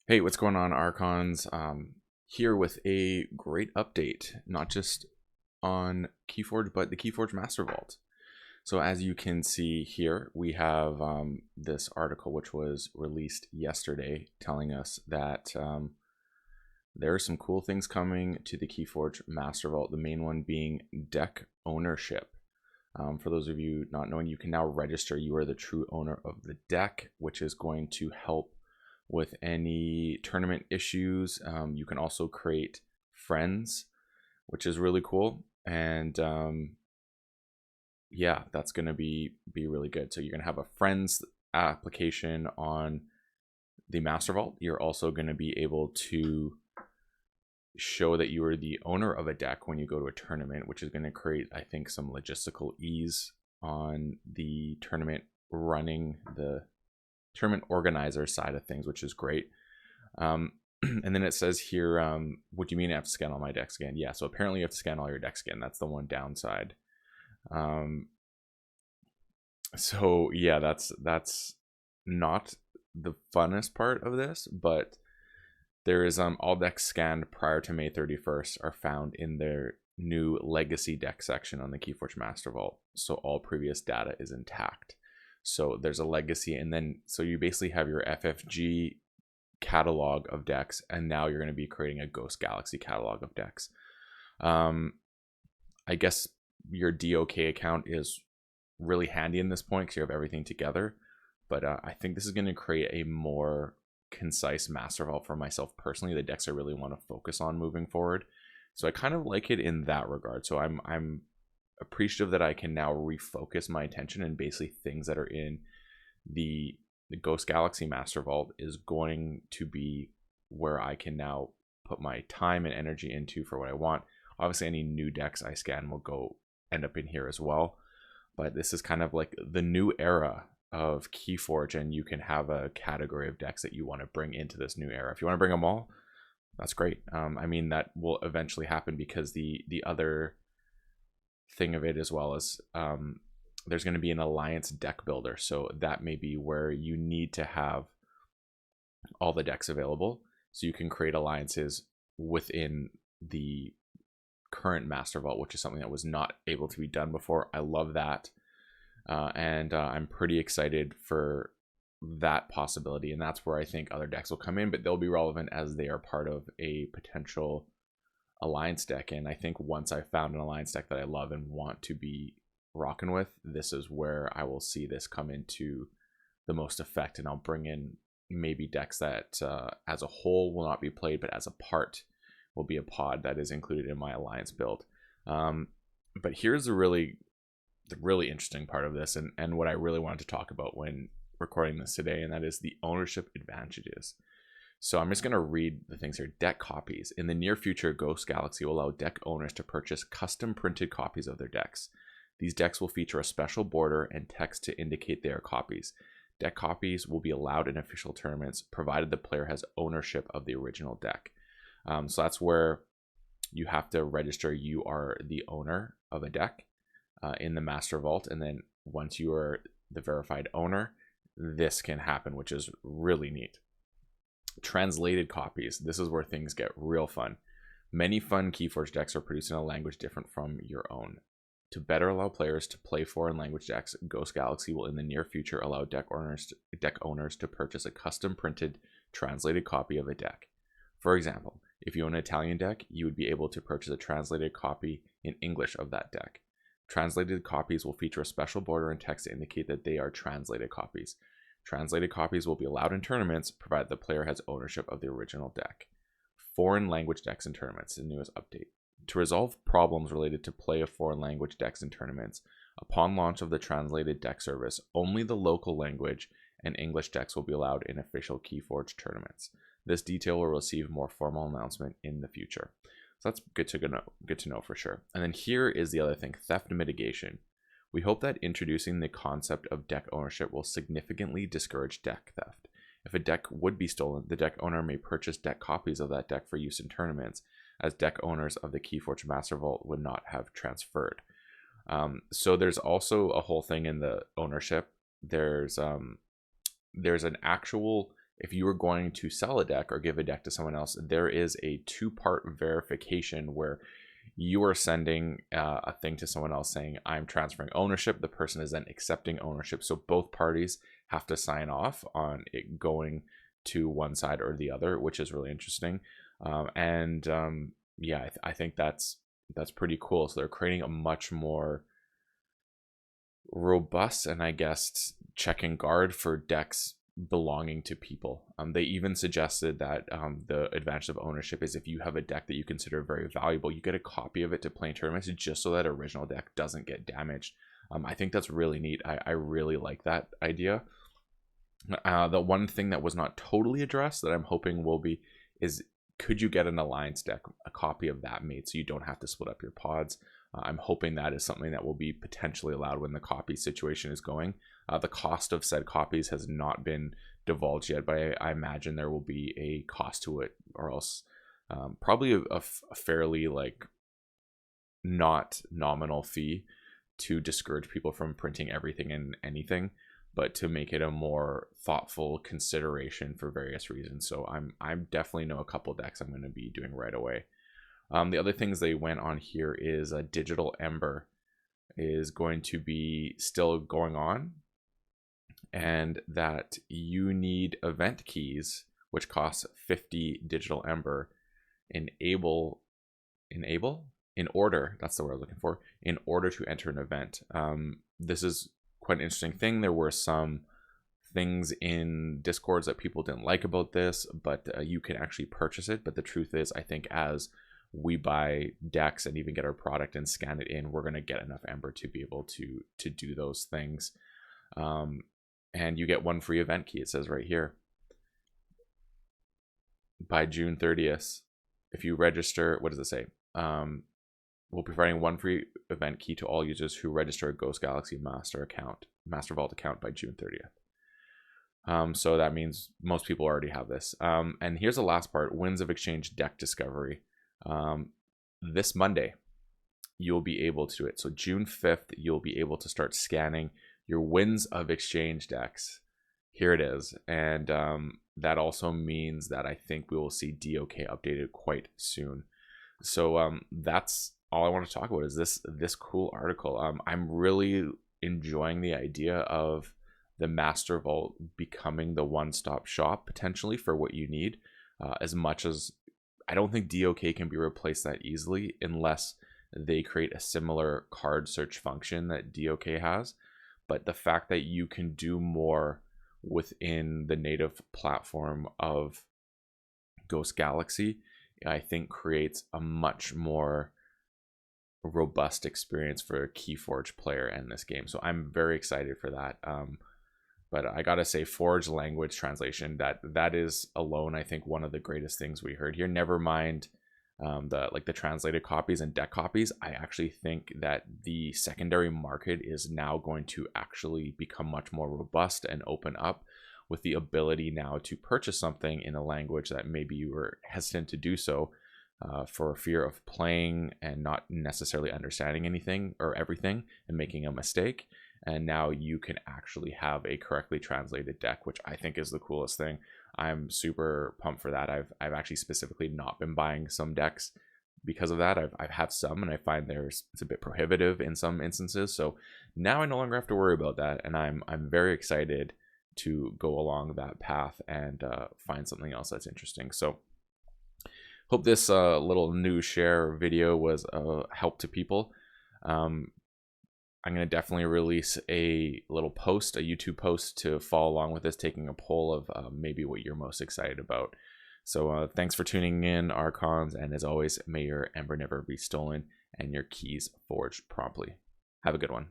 Hey, what's going on, Archons? Here with a great update, not just on Keyforge, but the Keyforge Mastervault. So as you can see here, we have this article which was released yesterday telling us that there are some cool things coming to the Keyforge Mastervault, the main one being deck ownership. For those of you not knowing, you can now register you are the true owner of the deck, which is going to help with any tournament issues. You can also create friends, which is really cool. And yeah, that's going to be really good. So you're going to have a friends application on the Mastervault. You're also going to be able to show that you are the owner of a deck when you go to a tournament, which is going to create, I think, some logistical ease on the tournament running, the tournament organizer side of things, which is great. And then it says here, what do you mean I have to scan all my decks again? Yeah, so apparently you have to scan all your decks again. That's the one downside. So yeah, that's not the funnest part of this, but there is all decks scanned prior to May 31st are found in their new legacy deck section on the Keyforge Mastervault. So all previous data is intact. So there's a legacy, and then so you basically have your FFG catalog of decks, and now you're going to be creating a Ghost Galaxy catalog of decks. I guess your DOK account is really handy in this point because you have everything together, but I think this is going to create a more concise Mastervault for myself personally, the decks I really want to focus on moving forward. So I kind of like it in that regard. So I'm appreciative that I can now refocus my attention, and basically things that are in the Ghost Galaxy Mastervault is going to be where I can now put my time and energy into for what I want. Obviously any new decks I scan will end up in here as well, but this is kind of like the new era of Keyforge, and you can have a category of decks that you want to bring into this new era. If you want to bring them all, that's great. I mean, that will eventually happen because the other thing of it as well is there's going to be an alliance deck builder, so that may be where you need to have all the decks available so you can create alliances within the current Mastervault, which is something that was not able to be done before. I love that. And I'm pretty excited for that possibility, and that's where I think other decks will come in, but they'll be relevant as they are part of a potential alliance deck. And I think once I found an alliance deck that I love and want to be rocking with, this is where I will see this come into the most effect, and I'll bring in maybe decks that as a whole will not be played, but as a part will be a pod that is included in my alliance build. But here's the really interesting part of this, and what I really wanted to talk about when recording this today, and that is the ownership advantages. So I'm just going to read the things here. Deck copies. In the near future, Ghost Galaxy will allow deck owners to purchase custom printed copies of their decks. These decks will feature a special border and text to indicate they are copies. Deck copies will be allowed in official tournaments, provided the player has ownership of the original deck. So that's where you have to register you are the owner of a deck in the Mastervault, and then once you are the verified owner, this can happen, which is really neat. Translated copies. This is where things get real fun. Many fun Keyforge decks are produced in a language different from your own. To better allow players to play foreign language decks, Ghost Galaxy will in the near future allow deck owners to purchase a custom printed translated copy of a deck. For example, if you own an Italian deck, you would be able to purchase a translated copy in English of that deck. Translated copies will feature a special border and text to indicate that they are translated copies. Translated copies will be allowed in tournaments, provided the player has ownership of the original deck. Foreign language decks in tournaments, the newest update. To resolve problems related to play of foreign language decks in tournaments, upon launch of the translated deck service, only the local language and English decks will be allowed in official Keyforge tournaments. This detail will receive more formal announcement in the future. So that's good to know for sure. And then here is the other thing, theft mitigation. We hope that introducing the concept of deck ownership will significantly discourage deck theft. If a deck would be stolen, the deck owner may purchase deck copies of that deck for use in tournaments, as deck owners of the Keyforge Mastervault would not have transferred. So there's also a whole thing in the ownership. There's an actual if you were going to sell a deck or give a deck to someone else, there is a 2-part verification where you are sending a thing to someone else saying, I'm transferring ownership. The person is then accepting ownership. So both parties have to sign off on it going to one side or the other, which is really interesting. Yeah, I think that's pretty cool. So they're creating a much more robust and, I guess, check and guard for decks belonging to people. They even suggested that the advantage of ownership is if you have a deck that you consider very valuable, you get a copy of it to play in tournaments just so that original deck doesn't get damaged. I think that's really neat. I really like that idea. The one thing that was not totally addressed that I'm hoping will be is, could you get an alliance deck, a copy of that made so you don't have to split up your pods? I'm hoping that is something that will be potentially allowed when the copy situation is going. The cost of said copies has not been divulged yet, but I imagine there will be a cost to it, or else probably a fairly like not nominal fee to discourage people from printing everything and anything, but to make it a more thoughtful consideration for various reasons. So I'm definitely know a couple decks I'm going to be doing right away. The other things they went on here is a Digital Ember is going to be still going on, and that you need event keys, which costs 50 Digital Ember, in order, that's the word I'm looking for, in order to enter an event. This is quite an interesting thing. There were some things in Discords that people didn't like about this, but you can actually purchase it. But the truth is, I think as we buy decks and even get our product and scan it in, we're going to get enough Ember to be able to do those things. And you get one free event key. It says right here, by June 30th, if you register, what does it say? We'll be providing one free event key to all users who register a Ghost Galaxy Mastervault account by June 30th. So that means most people already have this. And here's the last part: Winds of Exchange deck discovery. This Monday, you'll be able to do it. So June 5th, you'll be able to start scanning your Winds of Exchange decks. Here it is. And that also means that I think we will see DOK updated quite soon. So that's all I want to talk about, is this cool article. I'm really enjoying the idea of the Mastervault becoming the one-stop shop potentially for what you need, as much as I don't think DOK can be replaced that easily unless they create a similar card search function that DOK has. But the fact that you can do more within the native platform of Ghost Galaxy, I think creates a much more robust experience for a Keyforge player in this game. So I'm very excited for that. But I gotta say, Forge language translation, that is alone, I think, one of the greatest things we heard here. Never mind the translated copies and deck copies. I actually think that the secondary market is now going to actually become much more robust and open up, with the ability now to purchase something in a language that maybe you were hesitant to do so for fear of playing and not necessarily understanding anything or everything and making a mistake. And now you can actually have a correctly translated deck, which I think is the coolest thing. I'm super pumped for that. I've actually specifically not been buying some decks because of that. I've had some, and I find it's a bit prohibitive in some instances. So now I no longer have to worry about that, and I'm very excited to go along that path and find something else that's interesting. So hope this little news share video was a help to people. I'm going to definitely release a little post, a YouTube post, to follow along with this, taking a poll of maybe what you're most excited about. So thanks for tuning in, Archons, and as always, may your Ember never be stolen and your keys forged promptly. Have a good one.